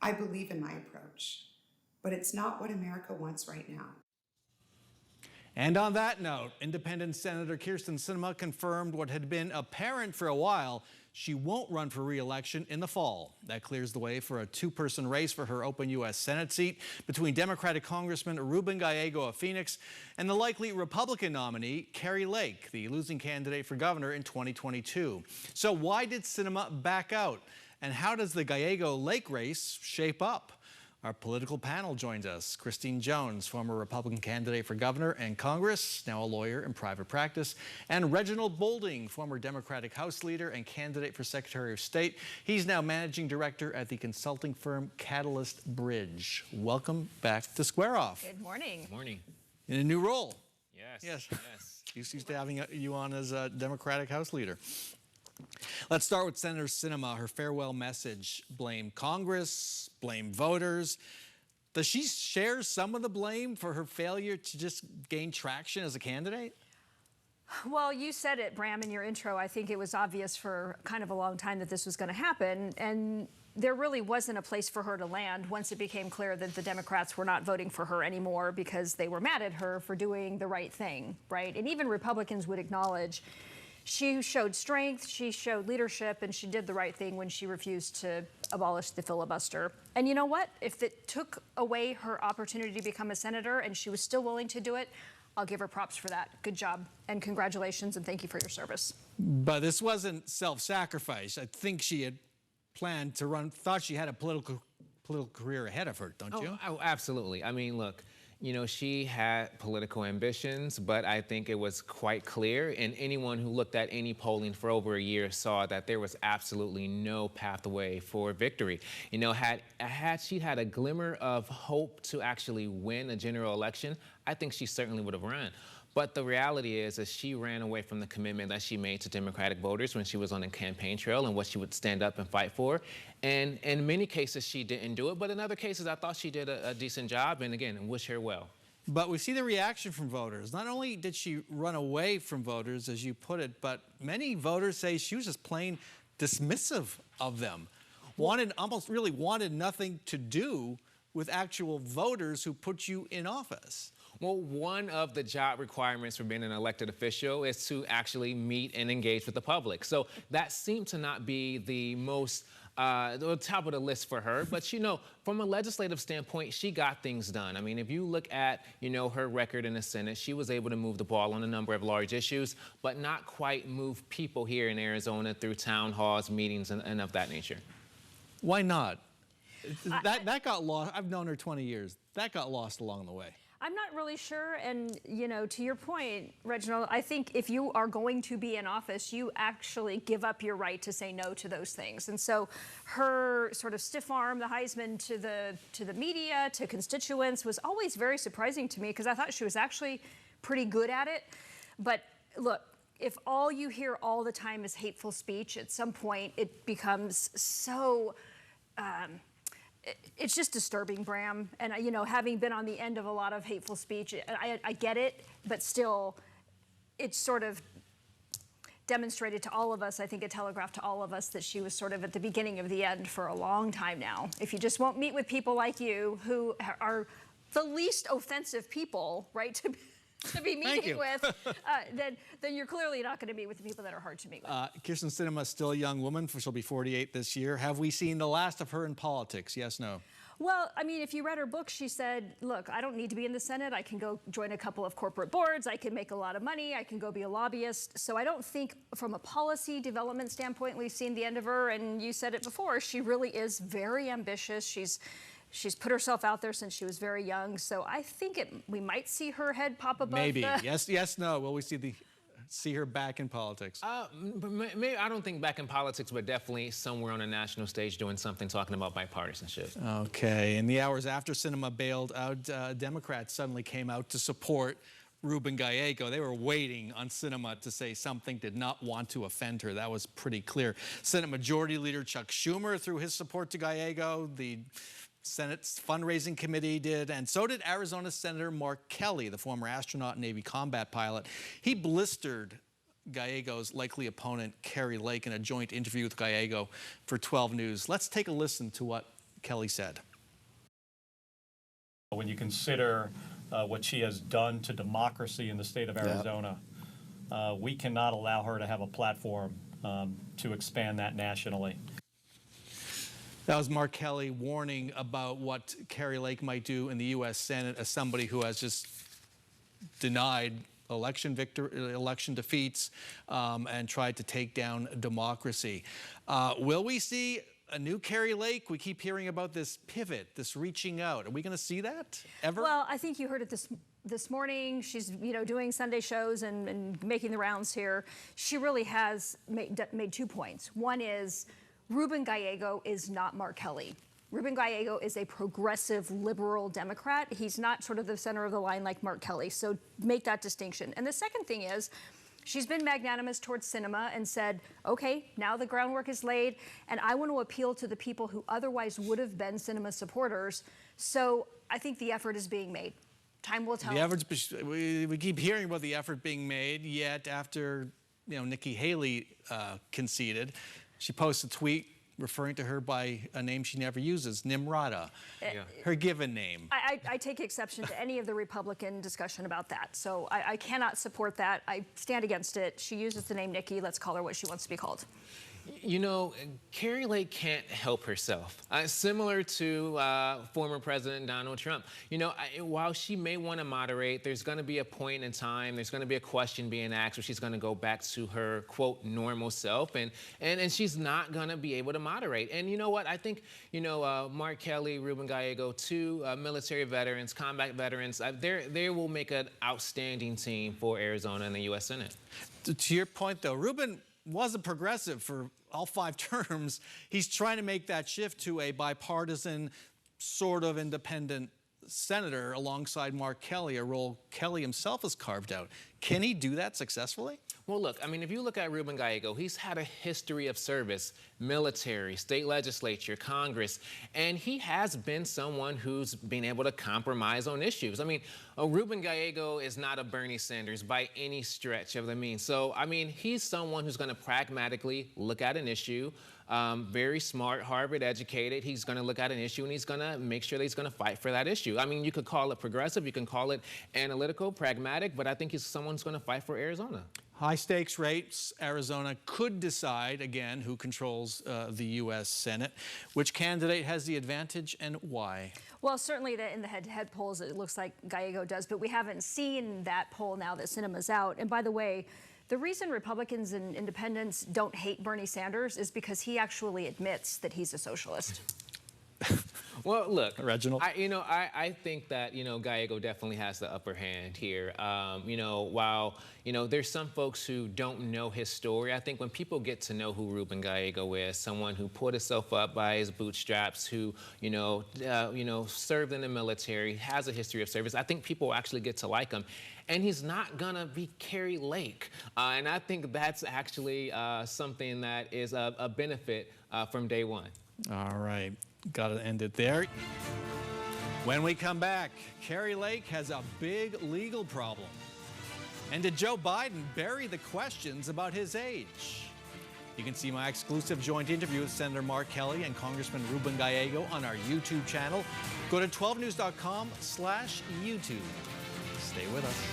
I believe in my approach, but it's not what America wants right now. And on that note, independent Senator Kyrsten Sinema confirmed what had been apparent for a while. She won't run for re-election in the fall. That clears the way for a two-person race for her open U.S. Senate seat between Democratic Congressman Ruben Gallego of Phoenix and the likely Republican nominee, Kari Lake, the losing candidate for governor in 2022. So why did Sinema back out? And how does the Gallego-Lake race shape up? Our political panel joins us. Christine Jones, former Republican candidate for governor and Congress, now a lawyer in private practice, and Reginald Boulding, former Democratic House leader and candidate for Secretary of State. He's now managing director at the consulting firm Catalyst Bridge. Welcome back to Square Off. Good morning. Good morning. In a new role. Yes. Used to having you on as a Democratic House leader. Let's start with Senator Sinema. Her farewell message blamed Congress, blamed voters. Does she share some of the blame for her failure to just gain traction as a candidate? Well, you said it, Bram, in your intro. I think it was obvious for kind of a long time that this was going to happen. And there really wasn't a place for her to land once it became clear that the Democrats were not voting for her anymore because they were mad at her for doing the right thing, right? And even Republicans would acknowledge she showed strength, she showed leadership, and she did the right thing when she refused to abolish the filibuster. And you know what? If it took away her opportunity to become a senator and she was still willing to do it, I'll give her props for that. Good job, and congratulations, and thank you for your service. But this wasn't self-sacrifice. I think she had planned to run, thought she had a political career ahead of her, don't you? Oh, absolutely. I mean, look, you know, she had political ambitions, but I think it was quite clear, and anyone who looked at any polling for over a year saw that there was absolutely no pathway for victory. You know, had she had a glimmer of hope to actually win a general election, I think she certainly would have run. But the reality is that she ran away from the commitment that she made to Democratic voters when she was on the campaign trail and what she would stand up and fight for. And in many cases, she didn't do it. But in other cases, I thought she did a decent job. And again, wish her well. But we see the reaction from voters. Not only did she run away from voters, as you put it, but many voters say she was just plain dismissive of them. Almost really wanted nothing to do with actual voters who put you in office. Well, one of the job requirements for being an elected official is to actually meet and engage with the public. So that seemed to not be the most the top of the list for her. But, you know, from a legislative standpoint, she got things done. I mean, if you look at, you know, her record in the Senate, she was able to move the ball on a number of large issues, but not quite move people here in Arizona through town halls, meetings, and of that nature. Why not? That got lost. I've known her 20 years. That got lost along the way. I'm not really sure, and you know, to your point, Reginald, I think if you are going to be in office, you actually give up your right to say no to those things. And so her sort of stiff arm, the Heisman to the media, to constituents, was always very surprising to me because I thought she was actually pretty good at it. But look, if all you hear all the time is hateful speech, at some point it becomes so it's just disturbing, Bram. And, you know, having been on the end of a lot of hateful speech, I get it, but still, it's sort of demonstrated to all of us, I think it telegraphed to all of us that she was sort of at the beginning of the end for a long time now. If you just won't meet with people like you, who are the least offensive people, right, to be meeting with, then you're clearly not going to meet with the people that are hard to meet with. Kyrsten Sinema is still a young woman. She'll be 48 this year. Have we seen the last of her in politics? Yes, no? Well, I mean, if you read her book, she said, look, I don't need to be in the Senate. I can go join a couple of corporate boards. I can make a lot of money. I can go be a lobbyist. So I don't think from a policy development standpoint, we've seen the end of her. And you said it before, she really is very ambitious. She's put herself out there since she was very young, so I think we might see her head pop above. Maybe. Yes, no. Will we see her back in politics? Maybe, I don't think back in politics, but definitely somewhere on a national stage doing something, talking about bipartisanship. Okay. In the hours after Sinema bailed out, Democrats suddenly came out to support Ruben Gallego. They were waiting on Sinema to say something, did not want to offend her. That was pretty clear. Senate Majority Leader Chuck Schumer threw his support to Gallego. The Senate's fundraising committee did, and so did Arizona Senator Mark Kelly, the former astronaut and Navy combat pilot. He blistered Gallego's likely opponent, Kari Lake, in a joint interview with Gallego for 12 News. Let's take a listen to what Kelly said. When you consider what she has done to democracy in the state of Arizona, we cannot allow her to have a platform to expand that nationally. That was Mark Kelly warning about what Kari Lake might do in the U.S. Senate as somebody who has just denied election defeats and tried to take down democracy. Will we see a new Kari Lake? We keep hearing about this pivot, this reaching out. Are we going to see that ever? Well, I think you heard it this morning. She's doing Sunday shows and making the rounds here. She really has made 2 points. One is Ruben Gallego is not Mark Kelly. Ruben Gallego is a progressive liberal Democrat. He's not sort of the center of the line like Mark Kelly. So make that distinction. And the second thing is, she's been magnanimous towards Sinema and said, okay, now the groundwork is laid, and I want to appeal to the people who otherwise would have been Sinema supporters. So I think the effort is being made. Time will tell. The efforts, we keep hearing about the effort being made, yet after Nikki Haley conceded, she posted a tweet referring to her by a name she never uses, Nimrata, her given name. I take exception to any of the Republican discussion about that. So I cannot support that. I stand against it. She uses the name Nikki. Let's call her what she wants to be called. Kari Lake can't help herself. Similar to former President Donald Trump. While she may want to moderate, there's going to be a point in time, there's going to be a question being asked where she's going to go back to her, quote, normal self, and she's not going to be able to moderate. And you know what? I think, Mark Kelly, Ruben Gallego, 2 military veterans, combat veterans, they will make an outstanding team for Arizona in the U.S. Senate. To your point, though, Ruben was a progressive for all 5 terms. He's trying to make that shift to a bipartisan, sort of independent senator alongside Mark Kelly, a role Kelly himself has carved out. Can he do that successfully? Well, look, if you look at Ruben Gallego, he's had a history of service, military, state legislature, Congress, and he has been someone who's been able to compromise on issues. Ruben Gallego is not a Bernie Sanders by any stretch of the means. So, he's someone who's going to pragmatically look at an issue, very smart, Harvard educated. He's going to look at an issue and he's going to make sure that he's going to fight for that issue. You could call it progressive, you can call it analytical, pragmatic, but I think he's someone who's going to fight for Arizona. High stakes race. Arizona could decide, again, who controls the U.S. Senate. Which candidate has the advantage and why? Well, certainly in the head-to-head polls, it looks like Gallego does, but we haven't seen that poll now that Sinema's out. And by the way, the reason Republicans and independents don't hate Bernie Sanders is because he actually admits that he's a socialist. Well, look, Reginald. I think that Gallego definitely has the upper hand here. While there's some folks who don't know his story, I think when people get to know who Ruben Gallego is, someone who pulled himself up by his bootstraps, who served in the military, has a history of service, I think people actually get to like him. And he's not gonna be Kari Lake, and I think that's actually something that is a benefit from day one. All right. Got to end it there. When we come back, Kari Lake has a big legal problem. And did Joe Biden bury the questions about his age? You can see my exclusive joint interview with Senator Mark Kelly and Congressman Ruben Gallego on our YouTube channel. Go to 12news.com/YouTube. Stay with us.